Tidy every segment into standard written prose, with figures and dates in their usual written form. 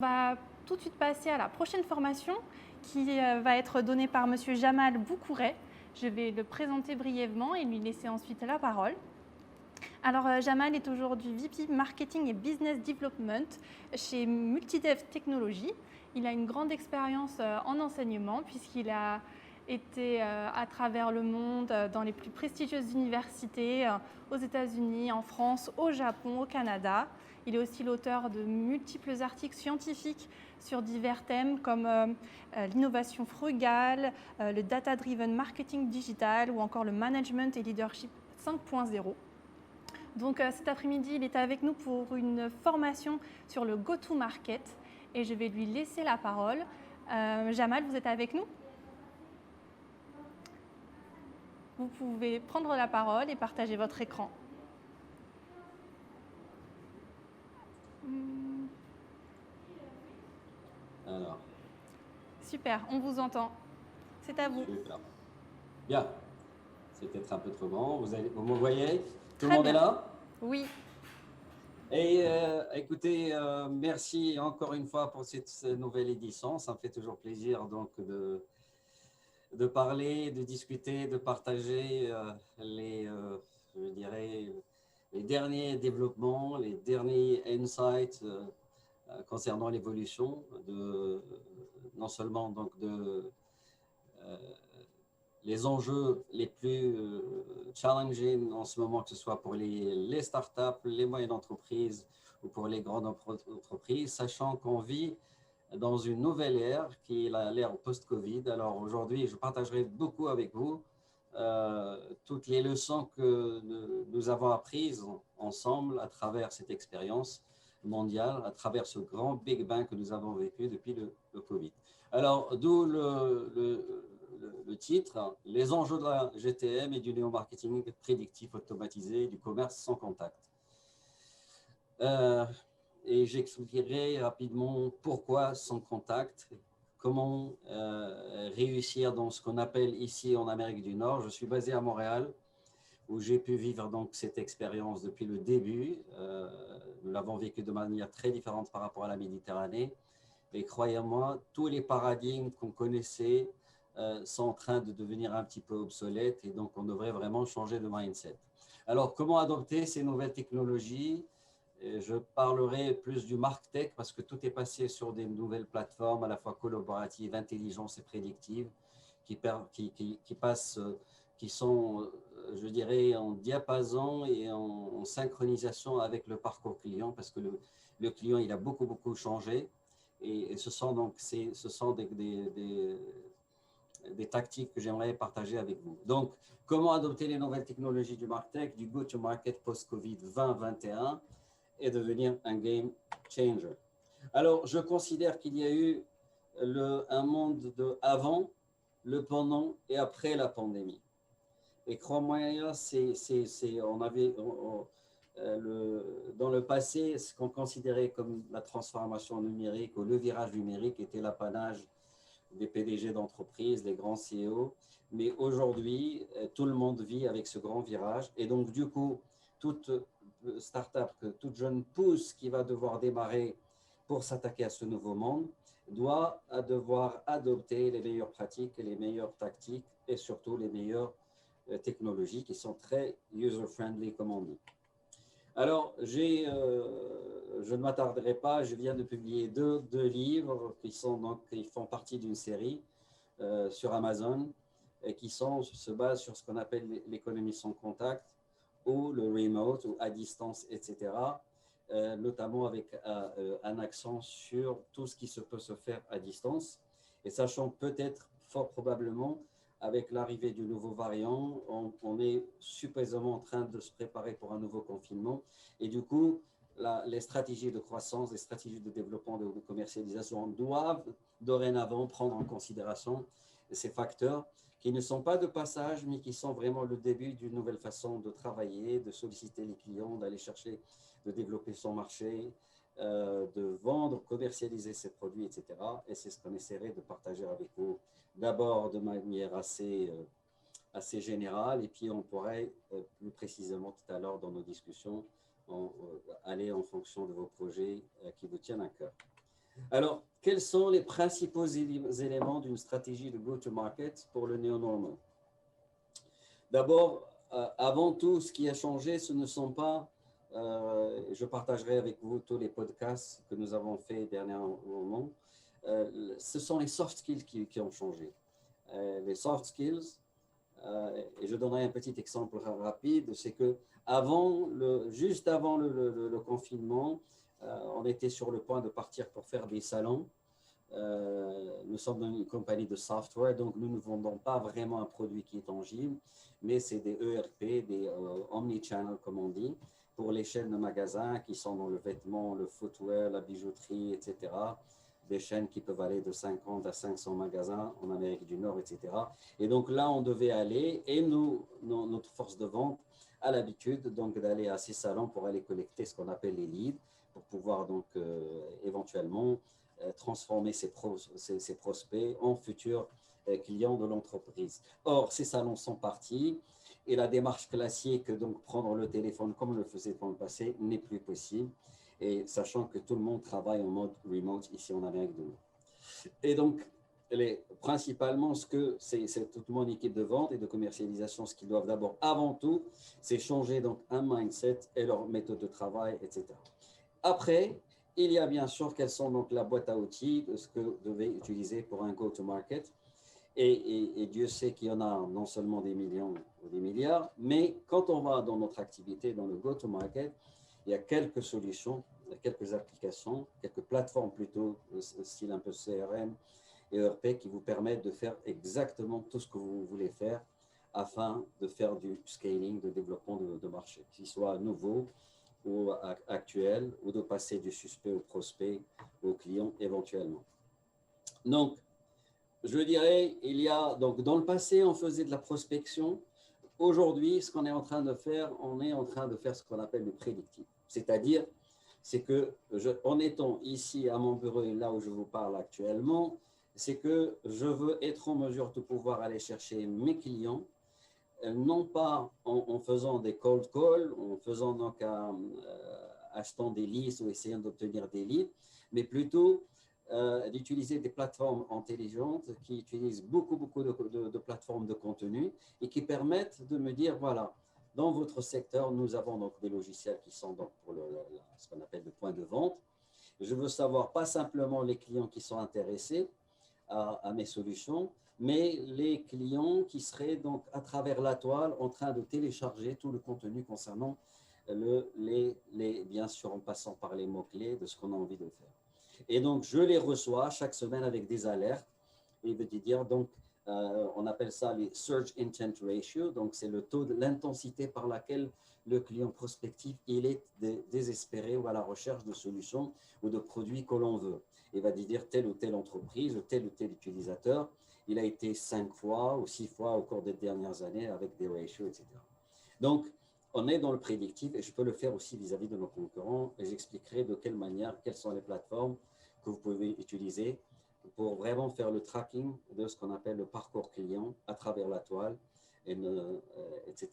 On va tout de suite passer à la prochaine formation qui va être donnée par Monsieur Jamal Boukouret. Je vais le présenter brièvement et lui laisser ensuite la parole. Alors, Jamal est aujourd'hui VP Marketing et Business Development chez Multidev Technologies. Il a une grande expérience en enseignement puisqu'il a été à travers le monde dans les plus prestigieuses universités aux États-Unis, en France, au Japon, au Canada. Il est aussi l'auteur de multiples articles scientifiques sur divers thèmes comme l'innovation frugale, le data-driven marketing digital ou encore le management et leadership 5.0. Donc cet après-midi, il est avec nous pour une formation sur le go-to-market et je vais lui laisser la parole. Jamal, vous êtes avec nous? Vous pouvez prendre la parole et partager votre écran. Alors, Super, on vous entend. C'est à vous. super. Bien. C'est peut-être un peu trop grand. Vous me voyez? Tout le Très monde est bien. là? Oui, Et écoutez, merci encore une fois pour cette nouvelle édition. Ça me fait toujours plaisir donc de parler, de discuter, de partager je dirais, les derniers développements, les derniers insights concernant l'évolution non seulement donc euh, les enjeux les plus challenging en ce moment, que ce soit pour les startups, les moyennes entreprises ou pour les grandes entreprises, sachant qu'on vit dans une nouvelle ère qui est l'ère post-Covid. Alors aujourd'hui, je partagerai beaucoup avec vous toutes les leçons que nous avons apprises ensemble à travers cette expérience mondiale, à travers ce grand Big Bang que nous avons vécu depuis le Covid. Alors, d'où le titre, les enjeux de la GTM et du néo-marketing prédictif automatisé et du commerce sans contact. Et j'expliquerai rapidement pourquoi sans contact, comment réussir dans ce qu'on appelle ici en Amérique du Nord. Je suis basé à Montréal, où j'ai pu vivre donc cette expérience depuis le début. Nous l'avons vécu de manière très différente par rapport à la Méditerranée. Et croyez-moi, tous les paradigmes qu'on connaissait sont en train de devenir un petit peu obsolètes et donc on devrait vraiment changer de mindset. Alors, comment adopter ces nouvelles technologies? Je parlerai plus du MarkTech parce que tout est passé sur des nouvelles plateformes à la fois collaboratives, intelligentes et prédictives qui passent, qui sont, je dirais, en diapason et en synchronisation avec le parcours client parce que le client, il a beaucoup changé. Et ce sont donc des tactiques que j'aimerais partager avec vous. Donc, comment adopter les nouvelles technologies du MarkTech, du go-to-market post-Covid 2021 et devenir un game changer. Alors, je considère qu'il y a eu un monde de avant, le pendant et après la pandémie. Et crois-moi, on avait dans le passé, ce qu'on considérait comme la transformation numérique ou le virage numérique était l'apanage des PDG d'entreprise, les grands CEO. Mais aujourd'hui, tout le monde vit avec ce grand virage. Et donc, du coup, toute start-up, toute jeune pousse qui va devoir démarrer pour s'attaquer à ce nouveau monde, doit devoir adopter les meilleures pratiques, les meilleures tactiques et surtout les meilleures technologies qui sont très user-friendly, comme on dit. Alors, je ne m'attarderai pas, je viens de publier deux livres qui font partie d'une série sur Amazon et se basent sur ce qu'on appelle l'économie sans contact ou le remote ou à distance, etc. Notamment avec un accent sur tout ce qui peut se faire à distance. Et sachant peut-être, fort probablement, avec l'arrivée du nouveau variant, on est supposément en train de se préparer pour un nouveau confinement. Et du coup, les stratégies de croissance, les stratégies de développement, de commercialisation doivent dorénavant prendre en considération ces facteurs qui ne sont pas de passage, mais qui sont vraiment le début d'une nouvelle façon de travailler, de solliciter les clients, d'aller chercher, de développer son marché, de vendre, commercialiser ses produits, etc. Et c'est ce qu'on essaierait de partager avec vous, d'abord de manière assez générale, et puis on pourrait plus précisément tout à l'heure dans nos discussions aller en fonction de vos projets qui vous tiennent à cœur. Alors, quels sont les principaux éléments d'une stratégie de go-to-market pour le néo-normal? D'abord, avant tout, ce qui a changé, ce ne sont pas, je partagerai avec vous tous les podcasts que nous avons faits dernièrement, ce sont les soft skills qui ont changé. Les soft skills, et je donnerai un petit exemple rapide, c'est que juste avant le confinement, on était sur le point de partir pour faire des salons. Nous sommes une compagnie de software, donc nous ne vendons pas vraiment un produit qui est tangible, mais c'est des ERP, des omnichannel comme on dit, pour les chaînes de magasins qui sont dans le vêtement, le footwear, la bijouterie, etc. Des chaînes qui peuvent aller de 50 à 500 magasins en Amérique du Nord, etc. Et donc là, on devait aller, et notre force de vente a l'habitude donc d'aller à ces salons pour aller collecter ce qu'on appelle les leads, pour pouvoir donc éventuellement transformer ces prospects en futurs clients de l'entreprise. Or, ces salons sont partis et la démarche classique, donc prendre le téléphone comme on le faisait dans le passé, n'est plus possible. Et sachant que tout le monde travaille en mode remote ici en Amérique du Nord. Et donc, principalement, c'est toute mon équipe de vente et de commercialisation, ce qu'ils doivent d'abord, avant tout, c'est changer donc un mindset et leur méthode de travail, etc. Après, il y a bien sûr quelles sont donc la boîte à outils, ce que vous devez utiliser pour un go-to-market. Et Dieu sait qu'il y en a non seulement des millions ou des milliards, mais quand on va dans notre activité, dans le go-to-market, il y a quelques solutions, quelques applications, quelques plateformes plutôt, style un peu CRM et ERP, qui vous permettent de faire exactement tout ce que vous voulez faire afin de faire du scaling, de développement de marché, qu'il soit nouveau ou actuel, ou de passer du suspect au prospect, au client éventuellement. Donc, je dirais, il y a, donc dans le passé, on faisait de la prospection. Aujourd'hui, ce qu'on est en train de faire, on est en train de faire ce qu'on appelle le prédictif. C'est-à-dire, c'est que, en étant ici à mon bureau et là où je vous parle actuellement, c'est que je veux être en mesure de pouvoir aller chercher mes clients, non pas en faisant des cold calls, en faisant donc achetant des listes ou essayant d'obtenir des leads, mais plutôt d'utiliser des plateformes intelligentes qui utilisent beaucoup de plateformes de contenu et qui permettent de me dire, voilà, dans votre secteur, nous avons donc des logiciels qui sont donc pour ce qu'on appelle le point de vente. Je veux savoir pas simplement les clients qui sont intéressés à mes solutions, mais les clients qui seraient donc à travers la toile en train de télécharger tout le contenu concernant bien sûr en passant par les mots-clés de ce qu'on a envie de faire. Et donc, je les reçois chaque semaine avec des alertes. Et veut dire, donc, on appelle ça les Search Intent Ratio. Donc, c'est le taux de l'intensité par laquelle le client prospectif, il est désespéré ou à la recherche de solutions ou de produits que l'on veut. Il va dire telle ou telle entreprise ou tel utilisateur. Il a été 5 fois ou 6 fois au cours des dernières années avec des ratios, etc. Donc, on est dans le prédictif et je peux le faire aussi vis-à-vis de nos concurrents et j'expliquerai de quelle manière, quelles sont les plateformes que vous pouvez utiliser pour vraiment faire le tracking de ce qu'on appelle le parcours client à travers la toile, etc.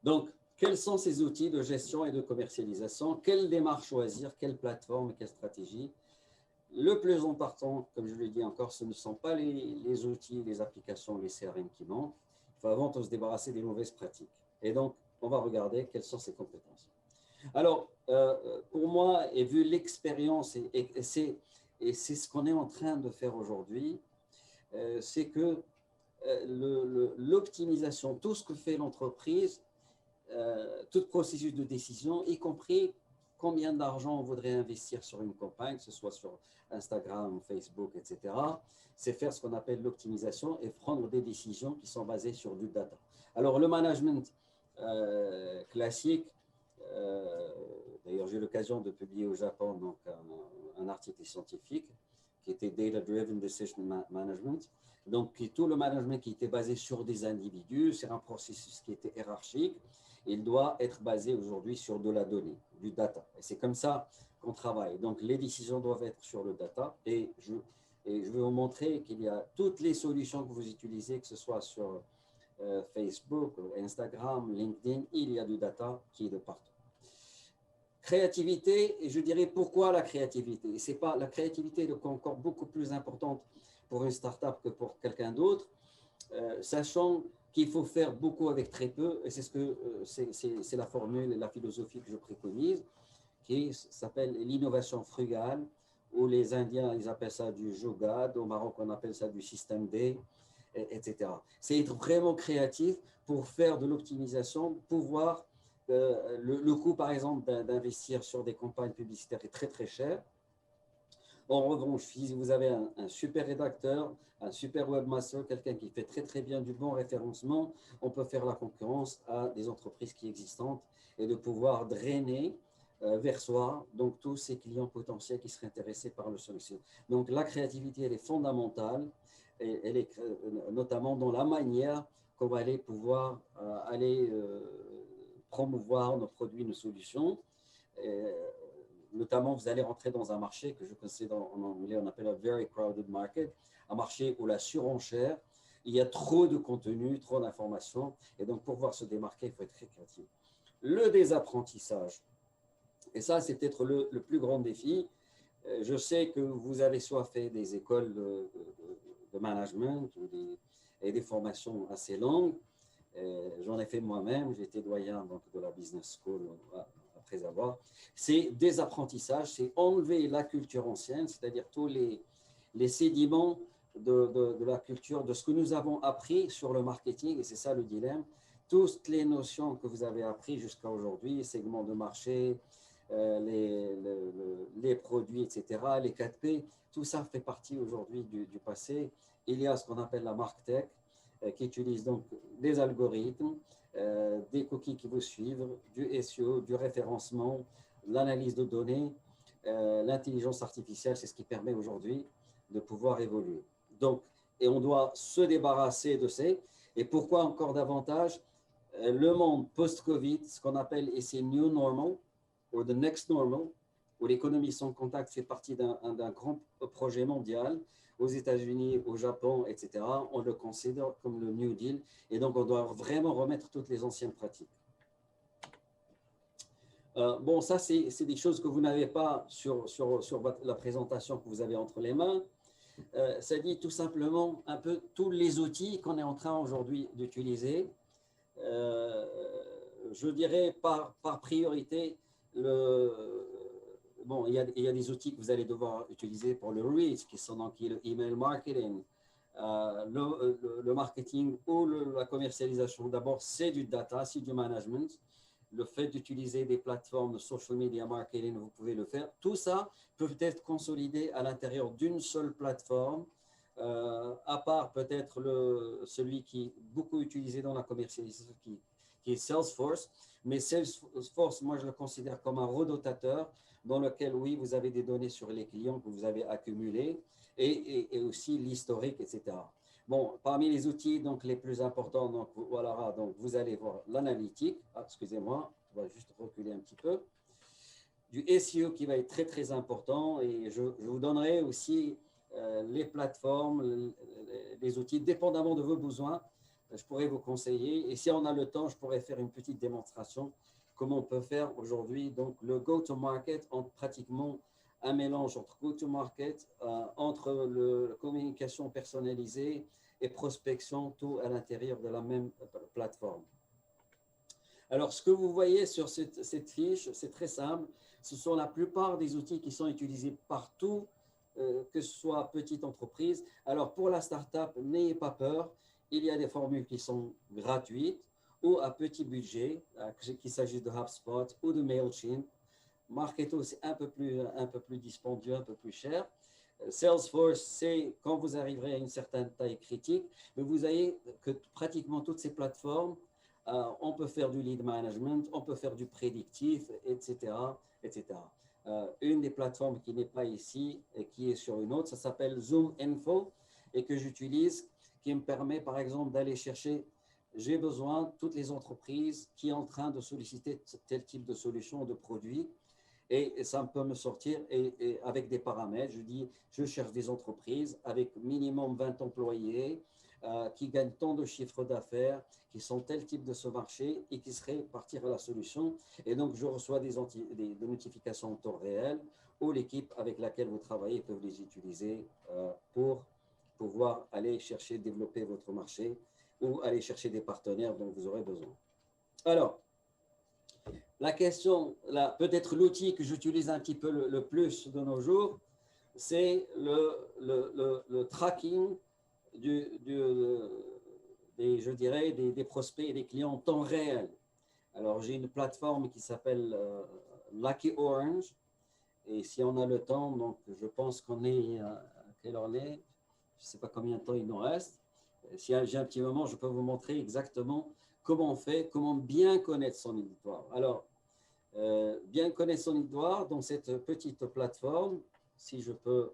Donc, quels sont ces outils de gestion et de commercialisation? Quelle démarche choisir? Quelle plateforme? Quelle stratégie? Le plus important, comme je le dis encore, ce ne sont pas les outils, les applications, les CRM qui manquent. Il faut avant tout se débarrasser des mauvaises pratiques. Et donc, on va regarder quelles sont ces compétences. Alors, pour moi, et vu l'expérience, et c'est ce qu'on est en train de faire aujourd'hui, c'est que l'optimisation, tout ce que fait l'entreprise, tout processus de décision, y compris combien d'argent on voudrait investir sur une campagne, que ce soit sur Instagram, Facebook, etc., c'est faire ce qu'on appelle l'optimisation et prendre des décisions qui sont basées sur du data. Alors, le management classique, d'ailleurs, j'ai eu l'occasion de publier au Japon donc, un article scientifique qui était Data Driven Decision Management. Donc, tout le management qui était basé sur des individus, c'est un processus qui était hiérarchique. Il doit être basé aujourd'hui sur de la donnée, du data. Et c'est comme ça qu'on travaille. Donc, les décisions doivent être sur le data. Et je vais vous montrer qu'il y a toutes les solutions que vous utilisez, que ce soit sur Facebook, Instagram, LinkedIn, il y a du data qui est de partout. Créativité, et je dirais pourquoi la créativité. C'est pas, la créativité est encore beaucoup plus importante pour une startup que pour quelqu'un d'autre, sachant qu'il faut faire beaucoup avec très peu, et c'est ce que c'est la formule et la philosophie que je préconise, qui s'appelle l'innovation frugale, où les Indiens, ils appellent ça du jogad, au Maroc, on appelle ça du système D, etc. C'est être vraiment créatif pour faire de l'optimisation, pouvoir, le coût, par exemple, d'investir sur des campagnes publicitaires est très, très cher. En revanche, si vous avez un super rédacteur, un super webmaster, quelqu'un qui fait très très bien du bon référencement, on peut faire la concurrence à des entreprises qui existantes et de pouvoir drainer vers soi donc tous ces clients potentiels qui seraient intéressés par le solution. Donc la créativité, elle est fondamentale, et elle est notamment dans la manière qu'on va aller pouvoir aller promouvoir nos produits, nos solutions. Notamment, vous allez rentrer dans un marché que je connais en anglais, on appelle un very crowded market, un marché où la surenchère, il y a trop de contenu, trop d'informations, et donc pour pouvoir se démarquer, il faut être très créatif. Le désapprentissage, et ça, c'est peut-être le plus grand défi. Je sais que vous avez soit fait des écoles de management et des formations assez longues. J'en ai fait moi-même, j'ai été doyen donc, de la business school après avoir. C'est des apprentissages, c'est enlever la culture ancienne, c'est-à-dire tous les sédiments de la culture, de ce que nous avons appris sur le marketing, et c'est ça le dilemme. Toutes les notions que vous avez apprises jusqu'à aujourd'hui, segments de marché, les produits, etc., les 4P, tout ça fait partie aujourd'hui du passé. Il y a ce qu'on appelle la marque tech, qui utilise donc des algorithmes, des cookies qui vous suivent, du SEO, du référencement, l'analyse de données, l'intelligence artificielle, c'est ce qui permet aujourd'hui de pouvoir évoluer. Donc, et on doit se débarrasser de ces. Et pourquoi encore davantage le monde post-Covid, ce qu'on appelle ici New Normal, ou The Next Normal, où l'économie sans contact fait partie d'un grand projet mondial, aux États-Unis, au Japon, etc., on le considère comme le New Deal. Et donc, on doit vraiment remettre toutes les anciennes pratiques. Bon, ça, c'est des choses que vous n'avez pas sur la présentation que vous avez entre les mains. Ça dit tout simplement un peu tous les outils qu'on est en train aujourd'hui d'utiliser. Je dirais par priorité, bon, il y a des outils que vous allez devoir utiliser pour le reach, qui sont donc le email marketing, le marketing ou la commercialisation. D'abord, c'est du data, c'est du management. Le fait d'utiliser des plateformes de social media marketing, vous pouvez le faire. Tout ça peut être consolidé à l'intérieur d'une seule plateforme, à part peut-être celui qui est beaucoup utilisé dans la commercialisation, qui est Salesforce. Mais Salesforce, moi, je le considère comme un redotateur dans lequel, oui, vous avez des données sur les clients que vous avez accumulés et aussi l'historique, etc. Bon, parmi les outils donc, les plus importants, donc, voilà, donc, vous allez voir l'analytique. Ah, excusez-moi, on va juste reculer un petit peu. Du SEO qui va être très, très important. Et je vous donnerai aussi les plateformes, les outils, dépendamment de vos besoins. Je pourrais vous conseiller. Et si on a le temps, je pourrais faire une petite démonstration comment on peut faire aujourd'hui. Donc, le go-to-market entre pratiquement un mélange entre go-to-market, entre la communication personnalisée et prospection, tout à l'intérieur de la même plateforme. Alors, ce que vous voyez sur cette fiche, c'est très simple. Ce sont la plupart des outils qui sont utilisés partout, que ce soit petite entreprise. Alors, pour la start-up, n'ayez pas peur. Il y a des formules qui sont gratuites ou à petit budget, qu'il s'agisse de HubSpot ou de MailChimp. Marketo, c'est un peu plus dispendieux, un peu plus cher. Salesforce, c'est quand vous arriverez à une certaine taille critique, mais vous voyez que pratiquement toutes ces plateformes, on peut faire du lead management, on peut faire du prédictif, etc. etc. Une des plateformes qui n'est pas ici et qui est sur une autre, ça s'appelle Zoom Info et que j'utilise, qui me permet par exemple d'aller chercher, j'ai besoin de toutes les entreprises qui sont en train de solliciter tel type de solution ou de produit. Et ça peut me sortir et avec des paramètres. Je dis, je cherche des entreprises avec minimum 20 employés, qui gagnent tant de chiffres d'affaires, qui sont tel type de ce marché et qui seraient partir à la solution. Et donc, je reçois des notifications en temps réel où l'équipe avec laquelle vous travaillez peut les utiliser pour pouvoir aller chercher, développer votre marché ou aller chercher des partenaires dont vous aurez besoin. Alors, la question, peut-être l'outil que j'utilise un petit peu le plus de nos jours, c'est le tracking je dirais, des prospects et des clients en temps réel. Alors, j'ai une plateforme qui s'appelle Lucky Orange. Et si on a le temps, donc je pense qu'on est à quelle heure on est. Je ne sais pas combien de temps il nous reste. Si j'ai un petit moment, je peux vous montrer exactement comment on fait, comment bien connaître son auditoire. Alors, bien connaître son auditoire dans cette petite plateforme, si je peux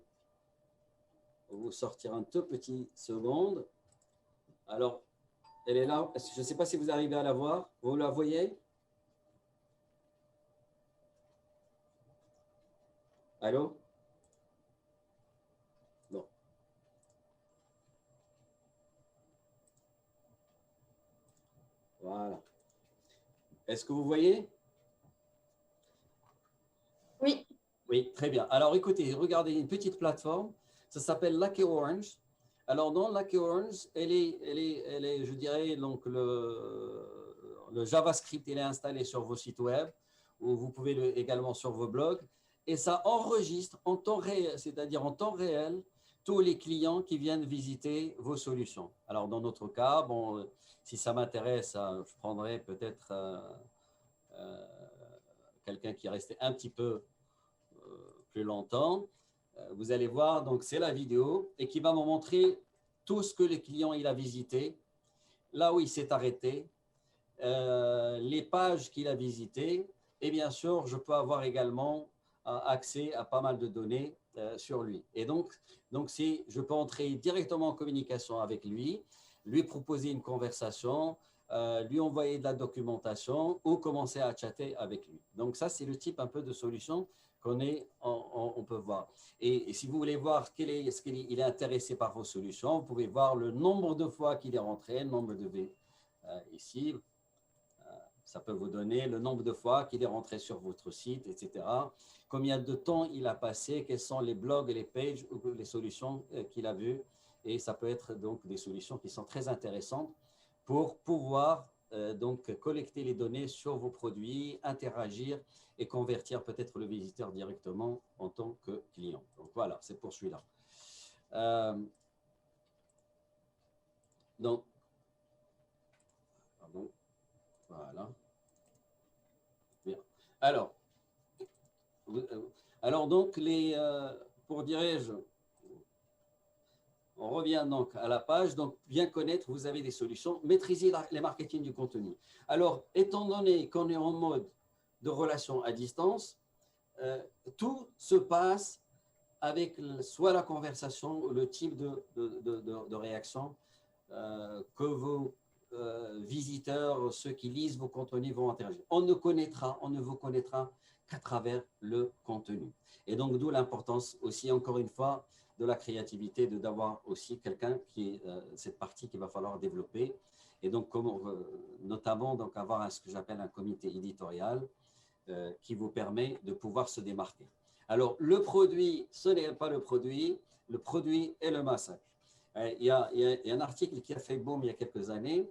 vous sortir un tout petit seconde. Alors, elle est là. Je ne sais pas si vous arrivez à la voir. Vous la voyez? Allô? Non. Voilà. Est-ce que vous voyez? Oui. Oui, très bien. Alors, écoutez, regardez une petite plateforme. Ça s'appelle Lucky Orange. Alors, dans Lucky Orange, elle est, je dirais, donc le JavaScript, il est installé sur vos sites web, ou vous pouvez également sur vos blogs. Et ça enregistre en temps réel, c'est-à-dire en temps réel, tous les clients qui viennent visiter vos solutions. Alors, dans notre cas, bon, si ça m'intéresse, je prendrai peut-être quelqu'un qui est resté un petit peu plus longtemps. Vous allez voir, donc c'est la vidéo et qui va me montrer tout ce que le client il a visité, là où il s'est arrêté, les pages qu'il a visitées et bien sûr, je peux avoir également accès à pas mal de données sur lui. Et donc je peux entrer directement en communication avec lui, lui proposer une conversation, lui envoyer de la documentation ou commencer à chatter avec lui. Donc ça, c'est le type un peu de solution on peut voir. Et si vous voulez voir est-ce qu'il est intéressé par vos solutions, vous pouvez voir le nombre de fois qu'il est rentré, le nombre de ici, ça peut vous donner le nombre de fois qu'il est rentré sur votre site, etc. Combien de temps il a passé, quels sont les blogs et les pages ou les solutions qu'il a vues. Et ça peut être donc des solutions qui sont très intéressantes pour pouvoir donc collecter les données sur vos produits, interagir et convertir peut-être le visiteur directement en tant que client. Donc voilà, c'est pour celui-là. Donc, pardon, voilà. Bien. Alors donc, pour dirais-je, on revient donc à la page. Donc, bien connaître, vous avez des solutions. Maîtriser les marketing du contenu. Alors, étant donné qu'on est en mode de relation à distance, tout se passe avec soit la conversation ou le type de réaction que vos visiteurs, ceux qui lisent vos contenus vont interagir. On ne vous connaîtra qu'à travers le contenu. Et donc, d'où l'importance aussi, encore une fois, de la créativité, d'avoir aussi quelqu'un qui est cette partie qu'il va falloir développer. Et donc, notamment, donc, avoir ce que j'appelle un comité éditorial qui vous permet de pouvoir se démarquer. Alors, le produit, ce n'est pas le produit est le message. Il y a un article qui a fait boom il y a quelques années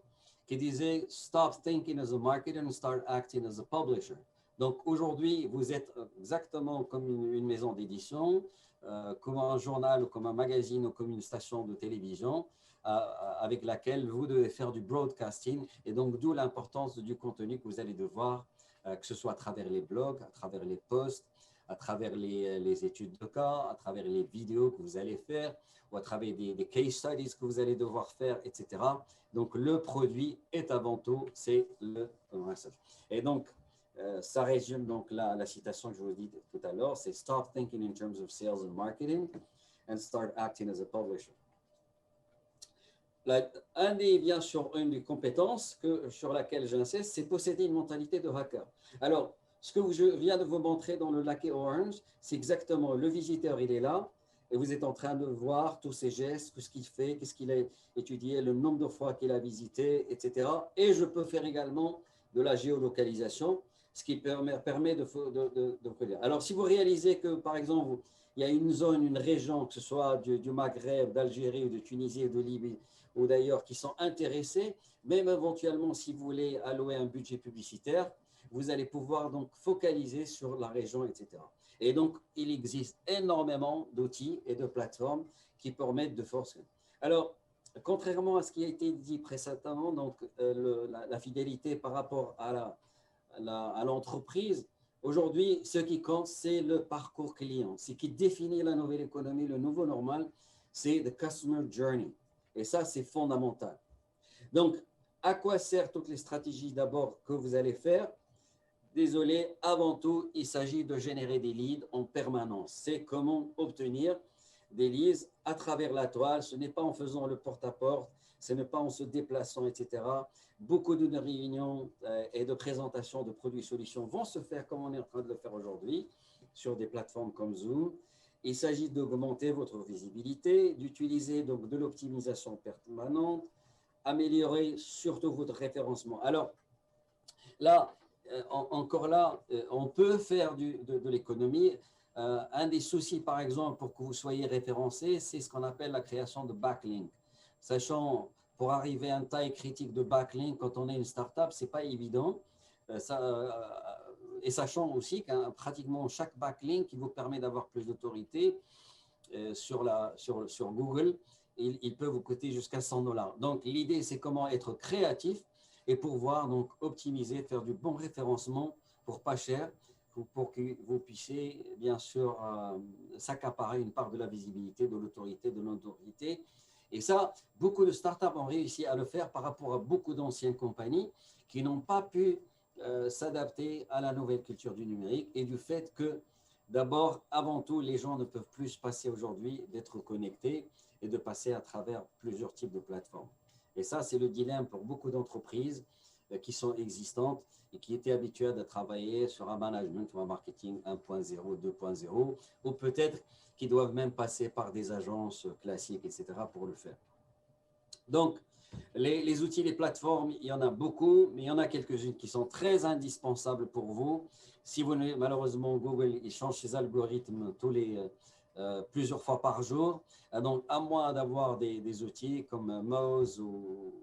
qui disait « Stop thinking as a marketer and start acting as a publisher ». Donc, aujourd'hui, vous êtes exactement comme une maison d'édition, comme un journal, ou comme un magazine, ou comme une station de télévision avec laquelle vous devez faire du broadcasting. Et donc, d'où l'importance du contenu que vous allez devoir, que ce soit à travers les blogs, à travers les posts, à travers les études de cas, à travers les vidéos que vous allez faire, ou à travers des case studies que vous allez devoir faire, etc. Donc, le produit est avant tout, c'est le message. Et donc, ça résume donc la citation que je vous dis tout à l'heure, c'est « Stop thinking in terms of sales and marketing and start acting as a publisher ». Une des compétences sur laquelle j'insiste, c'est posséder une mentalité de hacker. Alors, ce que je viens de vous montrer dans le Lucky Orange, c'est exactement le visiteur, il est là. et vous êtes en train de voir tous ses gestes, ce qu'il fait, qu'est-ce qu'il a étudié, le nombre de fois qu'il a visité, etc. Et je peux faire également de la géolocalisation, ce qui permet de. Alors, si vous réalisez que, par exemple, il y a une zone, une région, que ce soit du Maghreb, d'Algérie, ou de Tunisie, ou de Libye, ou d'ailleurs, qui sont intéressés, même éventuellement, si vous voulez allouer un budget publicitaire, vous allez pouvoir donc focaliser sur la région, etc. Et donc, il existe énormément d'outils et de plateformes qui permettent de forcer. Alors, contrairement à ce qui a été dit précédemment, donc la fidélité par rapport à l'entreprise, aujourd'hui, ce qui compte, c'est le parcours client. Ce qui définit la nouvelle économie, le nouveau normal, c'est the customer journey. Et ça, c'est fondamental. Donc, à quoi servent toutes les stratégies d'abord que vous allez faire? Désolé, avant tout, il s'agit de générer des leads en permanence. C'est comment obtenir des leads à travers la toile. Ce n'est pas en faisant le porte-à-porte, ce n'est pas en se déplaçant, etc. Beaucoup de réunions et de présentations de produits et solutions vont se faire comme on est en train de le faire aujourd'hui sur des plateformes comme Zoom. Il s'agit d'augmenter votre visibilité, d'utiliser donc de l'optimisation permanente, améliorer surtout votre référencement. Alors là, encore là, on peut faire de l'économie. Un des soucis, par exemple, pour que vous soyez référencé, c'est ce qu'on appelle la création de backlinks. Sachant, pour arriver à une taille critique de backlink, quand on est une startup, ce n'est pas évident. Et sachant aussi qu'un pratiquement chaque backlink qui vous permet d'avoir plus d'autorité sur Google, il peut vous coûter jusqu'à 100 $. Donc, l'idée, c'est comment être créatif et pouvoir donc optimiser, faire du bon référencement pour pas cher, pour que vous puissiez bien sûr s'accaparer une part de la visibilité, de l'autorité, de l'autorité. Et ça, beaucoup de startups ont réussi à le faire par rapport à beaucoup d'anciennes compagnies qui n'ont pas pu s'adapter à la nouvelle culture du numérique et du fait que d'abord, avant tout, les gens ne peuvent plus passer aujourd'hui d'être connectés et de passer à travers plusieurs types de plateformes. Et ça, c'est le dilemme pour beaucoup d'entreprises qui sont existantes et qui étaient habituées à travailler sur un management ou un marketing 1.0, 2.0, ou peut-être qui doivent même passer par des agences classiques, etc., pour le faire. Donc, les outils, les plateformes, il y en a beaucoup, mais il y en a quelques-unes qui sont très indispensables pour vous. Si vous malheureusement, Google, il change ses algorithmes plusieurs fois par jour. Donc, à moins d'avoir des outils comme Moz ou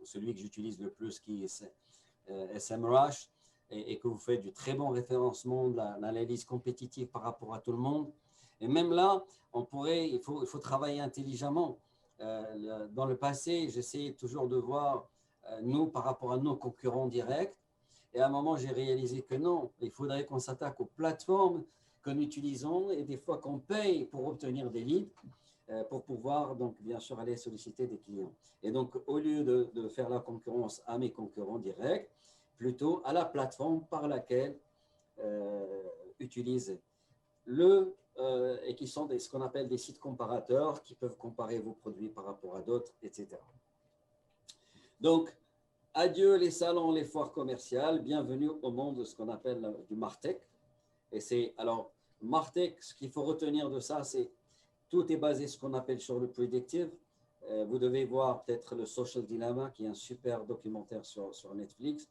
celui que j'utilise le plus, qui est SEMrush, et que vous faites du très bon référencement, de l'analyse compétitive par rapport à tout le monde. Et même là, il faut travailler intelligemment. Dans le passé, j'essayais toujours de voir, nous, par rapport à nos concurrents directs. Et à un moment, j'ai réalisé que non, il faudrait qu'on s'attaque aux plateformes que nous utilisons et des fois qu'on paye pour obtenir des leads pour pouvoir, donc, bien sûr, aller solliciter des clients. Et donc, au lieu de faire la concurrence à mes concurrents directs, plutôt à la plateforme par laquelle utiliser et qui sont ce qu'on appelle des sites comparateurs qui peuvent comparer vos produits par rapport à d'autres, etc. Donc, adieu les salons, les foires commerciales, bienvenue au monde de ce qu'on appelle du Martech. Et c'est, alors, Martech, ce qu'il faut retenir de ça, c'est tout est basé sur ce qu'on appelle sur le predictive. Vous devez voir peut-être le Social Dilemma, qui est un super documentaire sur Netflix,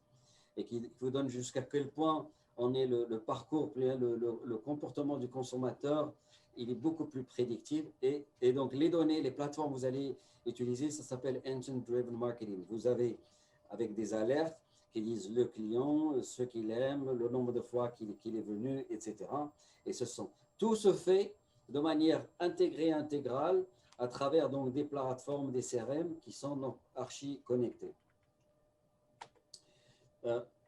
et qui vous donne jusqu'à quel point on est le parcours, le comportement du consommateur, il est beaucoup plus prédictif. Et donc, les données, les plateformes que vous allez utiliser, ça s'appelle Engine Driven Marketing. Vous avez, avec des alertes qui disent le client, ce qu'il aime, le nombre de fois qu'il est venu, etc. Et tout se fait de manière intégrée, intégrale, à travers donc des plateformes, des CRM qui sont donc archi connectés.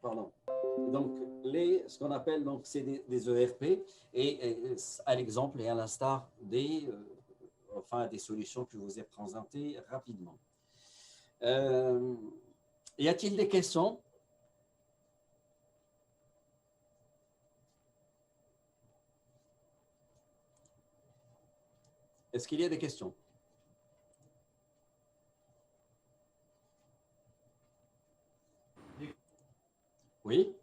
Pardon. Donc, ce qu'on appelle, donc, c'est des ERP, et à l'exemple et à l'instar des solutions que je vous ai présentées rapidement. Y a-t-il des questions? Est-ce qu'il y a des questions? Oui,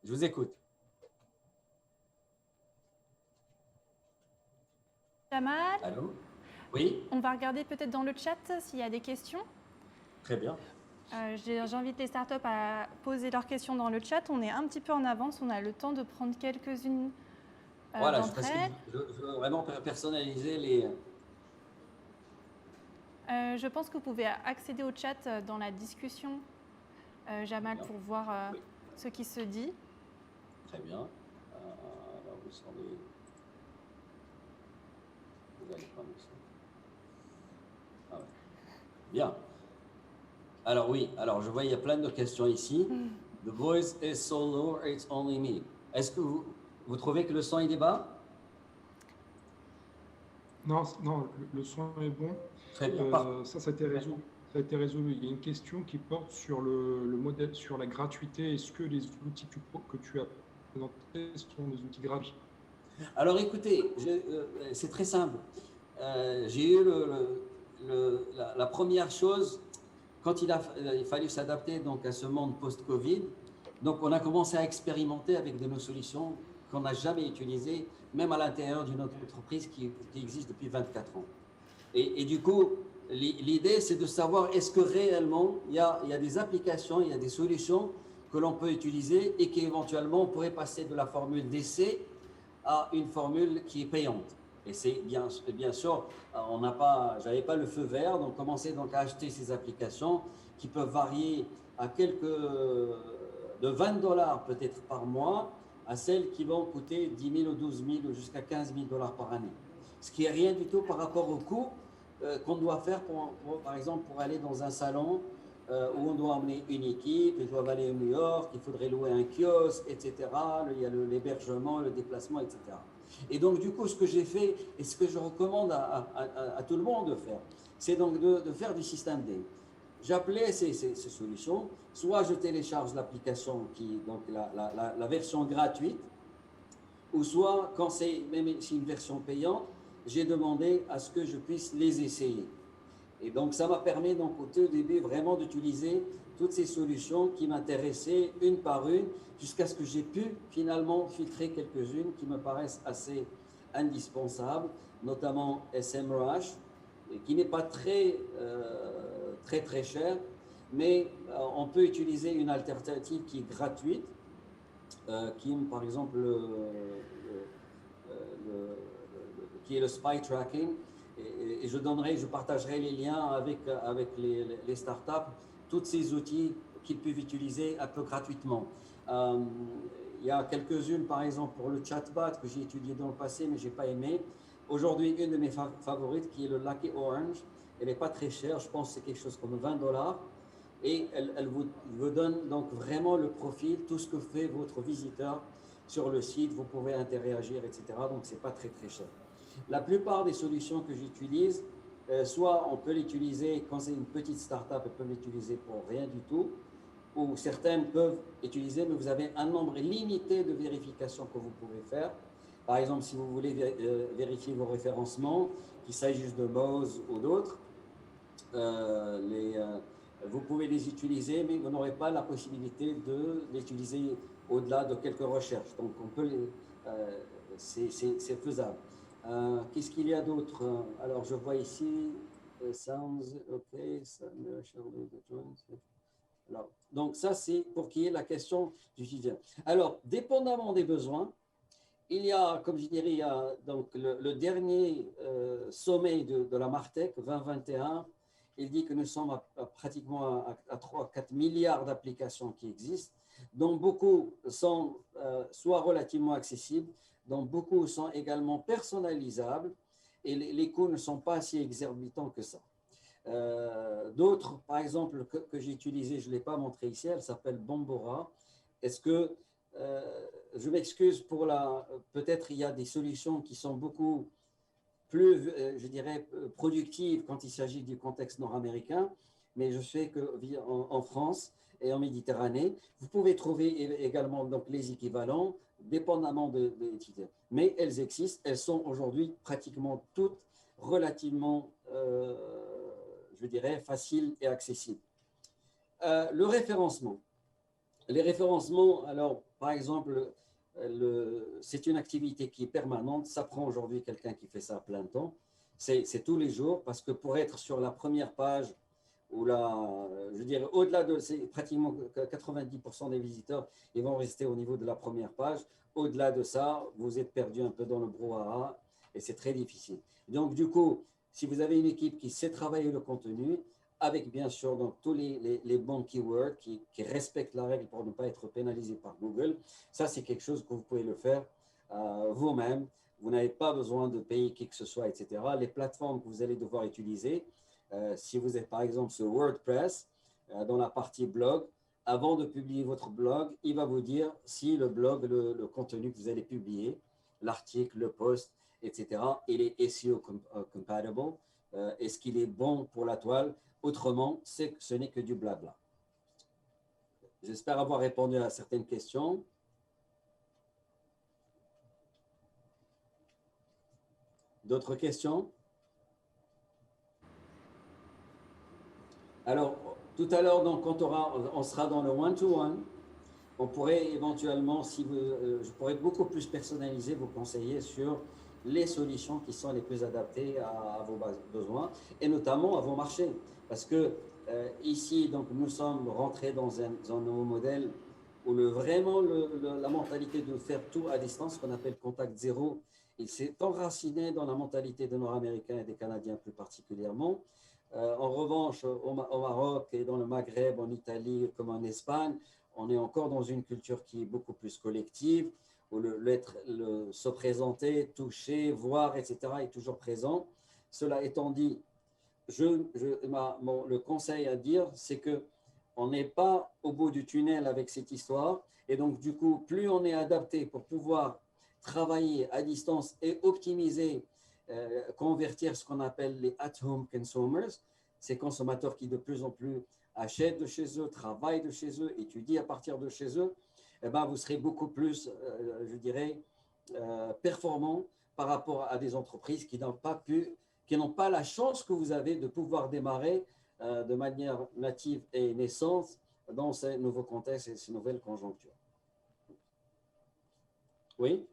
je vous écoute. Jamal. Allô? Oui, On va regarder peut-être dans le chat s'il y a des questions. très bien. J'invite les startups à poser leurs questions dans le chat. On est un petit peu en avance, on a le temps de prendre quelques-unes Voilà, d'entre parce que elles. je veux vraiment personnaliser les… Je pense que vous pouvez accéder au chat dans la discussion, Jamal, Bien. pour voir Oui, ce qui se dit. très bien. Alors, où sont les… Vous allez pas me sortir. Ah ouais. Bien. Alors oui, alors je vois il y a plein de questions ici. The voice is so low, it's only me. Est-ce que vous trouvez que le son il est bas? Non, non, le son est bon. Très bien, parfait. Ça a été résolu. Ça a été résolu. Il y a une question qui porte sur le modèle, sur la gratuité. Est-ce que les outils que tu as présentés sont des outils gratuits? Alors écoutez, c'est très simple. J'ai eu la première chose, quand il a fallu s'adapter donc à ce monde post-Covid, donc on a commencé à expérimenter avec de nos solutions qu'on n'a jamais utilisées, même à l'intérieur d'une autre entreprise qui existe depuis 24 ans. Et du coup, l'idée, c'est de savoir est-ce que réellement, il y a des applications, il y a des solutions que l'on peut utiliser et qu'éventuellement, on pourrait passer de la formule d'essai à une formule qui est payante. Et c'est bien sûr, j'avais pas le feu vert, donc commencer donc à acheter ces applications qui peuvent varier à de 20 dollars peut-être par mois à celles qui vont coûter 10 000 ou 12 000 ou jusqu'à 15 000 dollars par année. Ce qui est rien du tout par rapport au coût qu'on doit faire par exemple pour aller dans un salon où on doit emmener une équipe, ils doivent aller à New York, il faudrait louer un kiosque, etc. Il y a l'hébergement, le déplacement, etc. Et donc, du coup, ce que j'ai fait et ce que je recommande à tout le monde de faire, c'est donc de faire du système D. J'appelais ces solutions, soit je télécharge l'application qui donc la version gratuite, ou soit quand même si une version payante, j'ai demandé à ce que je puisse les essayer. Et donc, ça m'a permis donc au tout début vraiment d'utiliser toutes ces solutions qui m'intéressaient une par une jusqu'à ce que j'ai pu finalement filtrer quelques-unes qui me paraissent assez indispensables, notamment SEMrush, qui n'est pas très cher, mais on peut utiliser une alternative qui est gratuite, qui est par exemple qui est le spy tracking. Et je partagerai les liens avec les startups, tous ces outils qu'ils peuvent utiliser un peu gratuitement. Il y a quelques-unes, par exemple, pour le chatbot que j'ai étudié dans le passé, mais je n'ai pas aimé. Aujourd'hui, une de mes favorites, qui est le Lucky Orange, elle n'est pas très chère, je pense que c'est quelque chose comme 20 dollars. Et elle vous donne donc vraiment le profil, tout ce que fait votre visiteur sur le site, vous pouvez interagir, etc. Donc, ce n'est pas très cher. La plupart des solutions que j'utilise, soit on peut l'utiliser quand c'est une petite start-up, elles peuvent l'utiliser pour rien du tout, ou certaines peuvent utiliser, mais vous avez un nombre limité de vérifications que vous pouvez faire. Par exemple, si vous voulez vérifier vos référencements, qu'il s'agisse de Moz ou d'autres, vous pouvez les utiliser, mais vous n'aurez pas la possibilité de l'utiliser au-delà de quelques recherches. Donc, c'est faisable. Qu'est-ce qu'il y a d'autre? Alors, je vois ici, sounds, OK, alors, donc, ça, c'est pour qu'il y ait la question du utilisateur. Alors, dépendamment des besoins, il y a, comme je dirais, il y a donc le dernier sommet de la Martech 2021. Il dit que nous sommes pratiquement à 3-4 milliards d'applications qui existent, dont beaucoup sont soit relativement accessibles, dont beaucoup sont également personnalisables, et les coûts ne sont pas si exorbitants que ça. D'autres, par exemple, que j'ai utilisé, je ne l'ai pas montré ici, elle s'appelle Bombora. Est-ce que, je m'excuse pour peut-être il y a des solutions qui sont beaucoup plus, je dirais, productive quand il s'agit du contexte nord-américain, mais je sais qu'en France et en Méditerranée, vous pouvez trouver également donc, les équivalents, dépendamment de l'utilité. Mais elles existent, elles sont aujourd'hui pratiquement toutes relativement, je dirais, faciles et accessibles. Le référencement. Les référencements, alors, par exemple, c'est une activité qui est permanente. Ça prend aujourd'hui quelqu'un qui fait ça à plein temps. C'est tous les jours parce que pour être sur la première page, ou je dirais au-delà de, c'est pratiquement 90% des visiteurs, ils vont rester au niveau de la première page. Au-delà de ça, vous êtes perdu un peu dans le brouhaha et c'est très difficile. Donc, du coup, si vous avez une équipe qui sait travailler le contenu, avec bien sûr donc, tous les bons keywords qui respectent la règle pour ne pas être pénalisé par Google, ça c'est quelque chose que vous pouvez le faire vous-même. Vous n'avez pas besoin de payer qui que ce soit, etc. Les plateformes que vous allez devoir utiliser, si vous êtes par exemple sur WordPress, dans la partie blog, avant de publier votre blog, il va vous dire si le blog, le contenu que vous allez publier, l'article, le post, etc., il est SEO compatible. Est-ce qu'il est bon pour la toile? Autrement, ce n'est que du blabla. J'espère avoir répondu à certaines questions. D'autres questions? Alors, tout à l'heure, donc, quand on sera dans le one-to-one, on pourrait éventuellement, je pourrais beaucoup plus personnaliser, vous conseiller sur les solutions qui sont les plus adaptées à vos besoins et notamment à vos marchés. Parce que ici, donc, nous sommes rentrés dans un nouveau modèle où vraiment la mentalité de faire tout à distance, qu'on appelle contact zéro, il s'est enraciné dans la mentalité des Nord-Américains et des Canadiens plus particulièrement. En revanche, au Maroc et dans le Maghreb, en Italie comme en Espagne, on est encore dans une culture qui est beaucoup plus collective, où se présenter, toucher, voir, etc. est toujours présent. Cela étant dit, le conseil à dire, c'est qu'on n'est pas au bout du tunnel avec cette histoire. Et donc, du coup, plus on est adapté pour pouvoir travailler à distance et optimiser, convertir ce qu'on appelle les at-home consumers, ces consommateurs qui de plus en plus achètent de chez eux, travaillent de chez eux, étudient à partir de chez eux, eh ben, vous serez beaucoup plus, je dirais, performants par rapport à des entreprises qui n'ont pas la chance que vous avez de pouvoir démarrer de manière native et naissante dans ces nouveaux contextes et ces nouvelles conjonctures. Oui?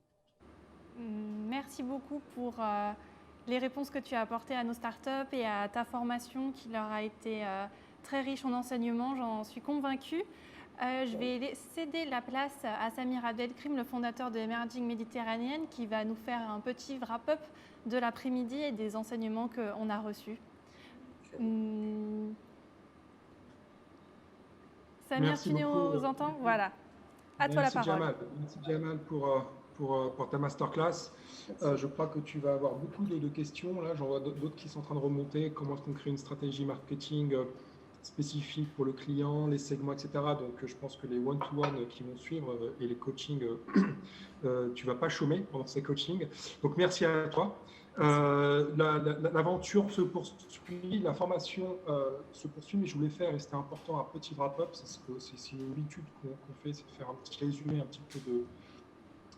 Merci beaucoup pour les réponses que tu as apportées à nos startups et à ta formation qui leur a été très riche en enseignements, j'en suis convaincue. Je vais céder la place à Samir Abdelkrim, le fondateur de Emerging Méditerranéenne, qui va nous faire un petit wrap-up de l'après-midi et des enseignements qu'on a reçus. Samir, Merci tu nous beaucoup. entends? Voilà. À toi la parole. Merci Jamal pour ta masterclass. Je crois que tu vas avoir beaucoup de questions. Là, j'en vois d'autres qui sont en train de remonter. Comment est-ce qu'on crée une stratégie marketing spécifique pour le client, les segments, etc. Donc, je pense que les one-to-one qui vont suivre et les coachings, tu ne vas pas chômer pendant ces coachings. Donc, merci à toi. L'aventure se poursuit, la formation se poursuit, mais je voulais faire, et c'était important, un petit wrap-up. C'est une habitude qu'on fait, c'est de faire un petit résumé un petit peu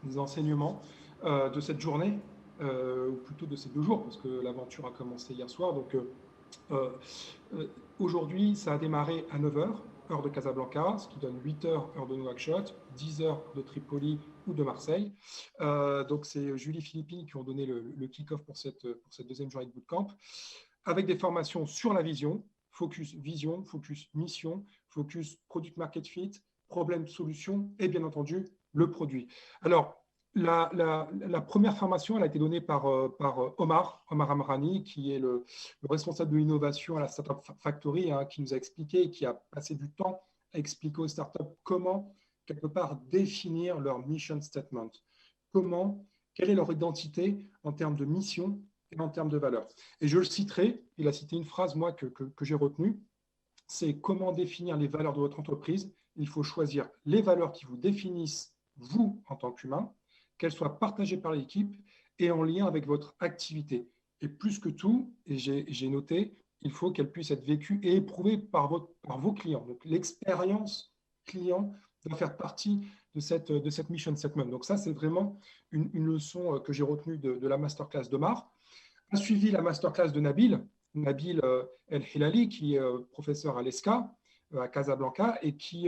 des enseignements de cette journée, ou plutôt de ces 2 jours, parce que l'aventure a commencé hier soir. Donc, aujourd'hui, ça a démarré à 9h, heure de Casablanca, ce qui donne 8h, heure de Nouakchott, 10h de Tripoli ou de Marseille. Donc, c'est Julie Philippine qui ont donné le kick-off pour cette deuxième journée de bootcamp, avec des formations sur la vision, focus vision, focus mission, focus product market fit, problème solution et bien entendu le produit. Alors, la première formation, elle a été donnée par Omar Amrani, qui est le responsable de l'innovation à la Startup Factory, qui nous a expliqué et qui a passé du temps à expliquer aux startups comment, quelque part, définir leur mission statement. Quelle est leur identité en termes de mission et en termes de valeur. Et je le citerai, il a cité une phrase, moi, que j'ai retenue, c'est comment définir les valeurs de votre entreprise. Il faut choisir les valeurs qui vous définissent, vous, en tant qu'humain, qu'elles soient partagées par l'équipe et en lien avec votre activité. Et plus que tout, et j'ai noté, il faut qu'elles puissent être vécues et éprouvées par vos clients. Donc, l'expérience client doit faire partie de cette mission statement. Donc, ça, c'est vraiment une leçon que j'ai retenue de la masterclass d'Omar. A suivi la masterclass de Nabil El Hilali, qui est professeur à l'ESCA, à Casablanca et qui,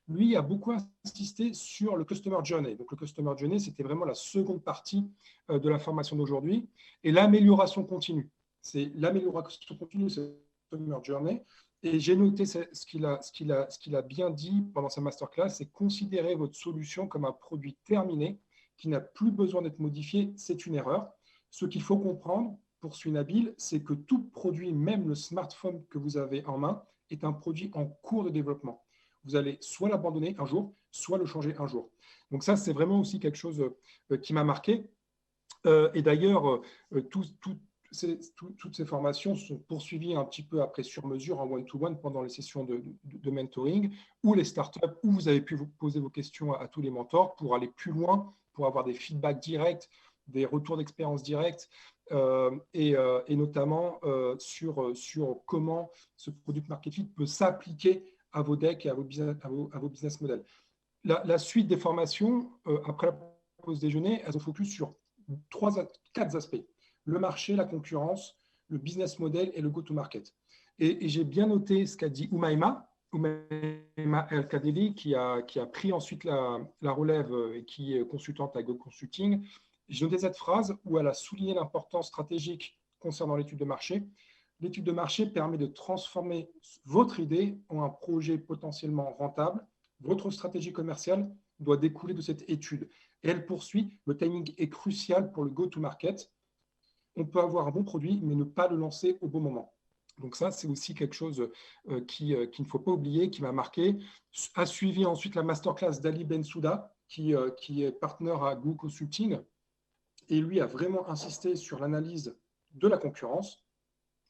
lui, a beaucoup insisté sur le Customer Journey. Donc, le Customer Journey, c'était vraiment la seconde partie de la formation d'aujourd'hui. Et l'amélioration continue. C'est l'amélioration continue, c'est le Customer Journey. Et j'ai noté ce qu'il a bien dit pendant sa masterclass, c'est considérer votre solution comme un produit terminé qui n'a plus besoin d'être modifié, c'est une erreur. Ce qu'il faut comprendre, poursuit Nabil, c'est que tout produit, même le smartphone que vous avez en main, est un produit en cours de développement. Vous allez soit l'abandonner un jour, soit le changer un jour. Donc ça, c'est vraiment aussi quelque chose qui m'a marqué. Et d'ailleurs, toutes ces formations sont poursuivies un petit peu après sur mesure en one-to-one pendant les sessions de mentoring ou les startups où vous avez pu vous poser vos questions à tous les mentors pour aller plus loin, pour avoir des feedbacks directs, des retours d'expérience directs et notamment sur comment ce product market fit peut s'appliquer à vos decks et à vos business models. La suite des formations, après la pause déjeuner, elles ont focus sur 4 aspects. Le marché, la concurrence, le business model et le go-to-market. Et j'ai bien noté ce qu'a dit Oumaima El-Kadeli, qui a pris ensuite la relève et qui est consultante à Go Consulting. J'ai noté cette phrase où elle a souligné l'importance stratégique concernant l'étude de marché. L'étude de marché permet de transformer votre idée en un projet potentiellement rentable. Votre stratégie commerciale doit découler de cette étude. Et elle poursuit, le timing est crucial pour le go-to-market. On peut avoir un bon produit, mais ne pas le lancer au bon moment. Donc ça, c'est aussi quelque chose qu'il ne faut pas oublier, qui m'a marqué. A suivi ensuite la masterclass d'Ali Bensouda, qui est partenaire à Go Consulting, et lui a vraiment insisté sur l'analyse de la concurrence.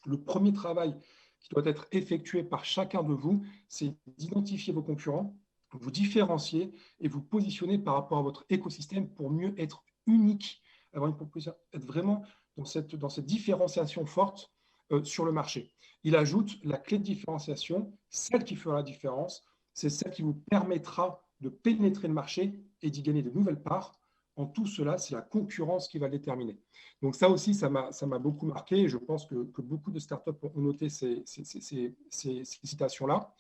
Le premier travail qui doit être effectué par chacun de vous, c'est d'identifier vos concurrents, vous différencier et vous positionner par rapport à votre écosystème pour mieux être unique, avoir une proposition, être vraiment dans cette différenciation forte sur le marché. Il ajoute la clé de différenciation, celle qui fera la différence, c'est celle qui vous permettra de pénétrer le marché et d'y gagner de nouvelles parts. En tout cela, c'est la concurrence qui va le déterminer. Donc ça aussi, ça m'a beaucoup marqué et je pense que beaucoup de startups ont noté ces citations-là.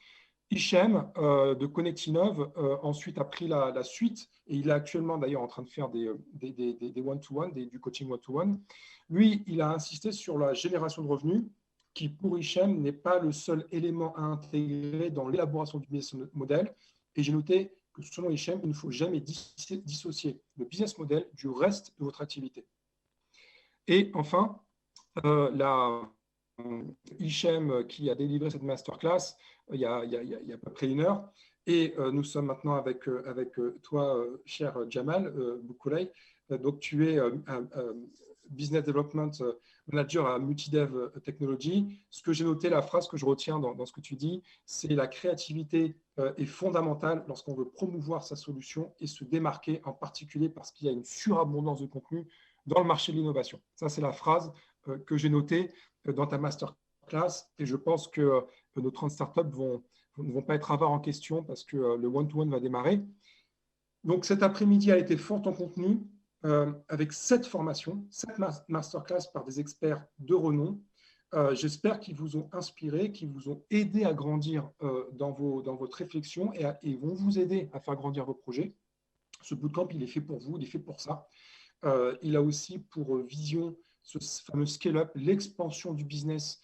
Hichem de Connectinov ensuite a pris la suite et il est actuellement d'ailleurs en train de faire des one-to-one, du coaching one-to-one. Lui, il a insisté sur la génération de revenus qui, pour Hichem, n'est pas le seul élément à intégrer dans l'élaboration du business model. Et j'ai noté que selon Hichem, il ne faut jamais dissocier le business model du reste de votre activité. Et enfin, Hichem qui a délivré cette masterclass il y a à peu près 1 heure. Et nous sommes maintenant avec toi, cher Jamal Boukoulay. Donc, tu es Business Development Manager à Multidev Technology. Ce que j'ai noté, la phrase que je retiens dans ce que tu dis, c'est la créativité est fondamentale lorsqu'on veut promouvoir sa solution et se démarquer, en particulier parce qu'il y a une surabondance de contenu dans le marché de l'innovation. Ça, c'est la phrase que j'ai notée dans ta masterclass et je pense que nos 30 startups ne vont pas être avares en question parce que le one-to-one va démarrer. Donc, cet après-midi a été fort en contenu avec 7 formations, 7 masterclass par des experts de renom. J'espère qu'ils vous ont inspiré, qu'ils vous ont aidé à grandir dans votre réflexion et vont vous aider à faire grandir vos projets. Ce bootcamp, il est fait pour vous, il est fait pour ça. Il a aussi pour vision ce fameux scale-up, l'expansion du business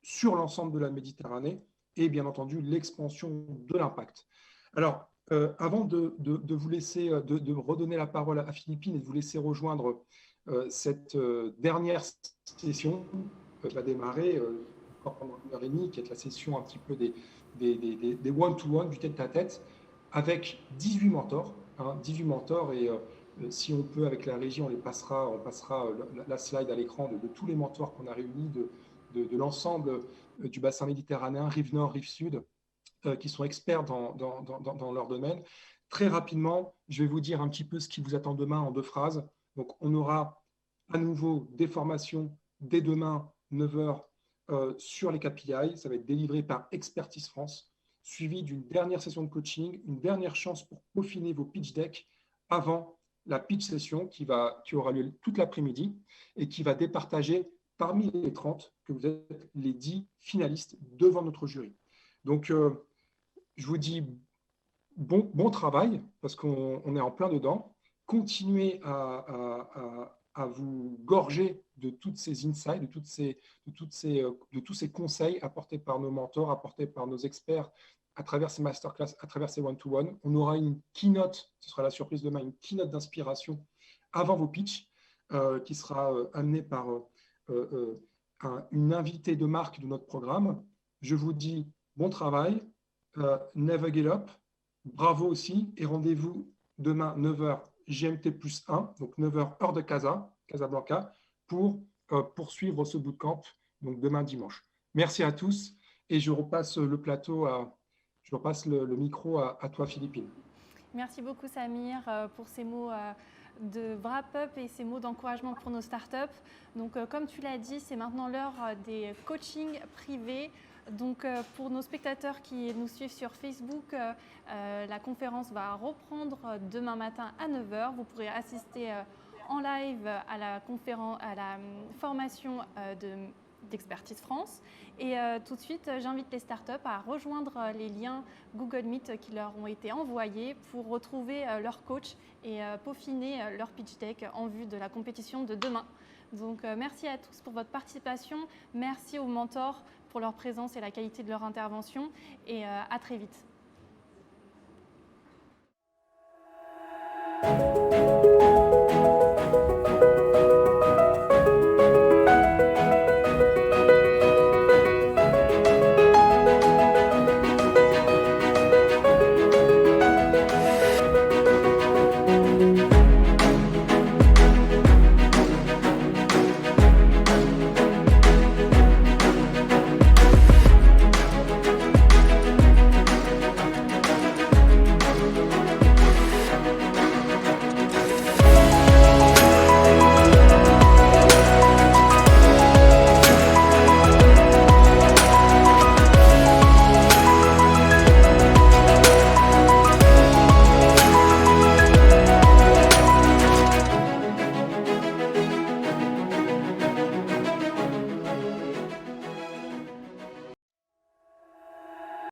sur l'ensemble de la Méditerranée et bien entendu l'expansion de l'impact. Alors, avant de vous laisser, de redonner la parole à Philippine et de vous laisser rejoindre cette dernière session qui va démarrer encore pendant 1h30, qui est la session un petit peu des one-to-one, du tête-à-tête, avec 18 mentors, 18 mentors et si on peut, avec la régie, on passera la slide à l'écran de tous les mentors qu'on a réunis de l'ensemble du bassin méditerranéen, rive nord, rive sud, qui sont experts dans leur domaine. Très rapidement, je vais vous dire un petit peu ce qui vous attend demain en 2 phrases. Donc, on aura à nouveau des formations dès demain, 9h, sur les KPI. Ça va être délivré par Expertise France, suivi d'une dernière session de coaching, une dernière chance pour peaufiner vos pitch decks avant la pitch session qui aura lieu toute l'après-midi et qui va départager parmi les 30 que vous êtes les 10 finalistes devant notre jury. Donc, je vous dis bon travail, parce qu'on est en plein dedans. Continuez à vous gorger de toutes ces insights, de tous ces conseils apportés par nos mentors, apportés par nos experts à travers ces masterclass, à travers ces one-to-one. On aura une keynote, ce sera la surprise demain, une keynote d'inspiration avant vos pitchs, qui sera amenée par une invitée de marque de notre programme. Je vous dis bon travail, never get up, bravo aussi, et rendez-vous demain 9h GMT plus 1, donc 9h heure de Casablanca, pour poursuivre ce bootcamp, donc demain dimanche. Merci à tous, et je repasse le micro à toi, Philippine. Merci beaucoup, Samir, pour ces mots de wrap-up et ces mots d'encouragement pour nos startups. Donc, comme tu l'as dit, c'est maintenant l'heure des coachings privés. Donc, pour nos spectateurs qui nous suivent sur Facebook, la conférence va reprendre demain matin à 9h. Vous pourrez assister en live à la formation d'Expertise France. Et tout de suite, j'invite les startups à rejoindre les liens Google Meet qui leur ont été envoyés pour retrouver leur coach et peaufiner leur pitch deck en vue de la compétition de demain. Donc, merci à tous pour votre participation. Merci aux mentors pour leur présence et la qualité de leur intervention. Et à très vite.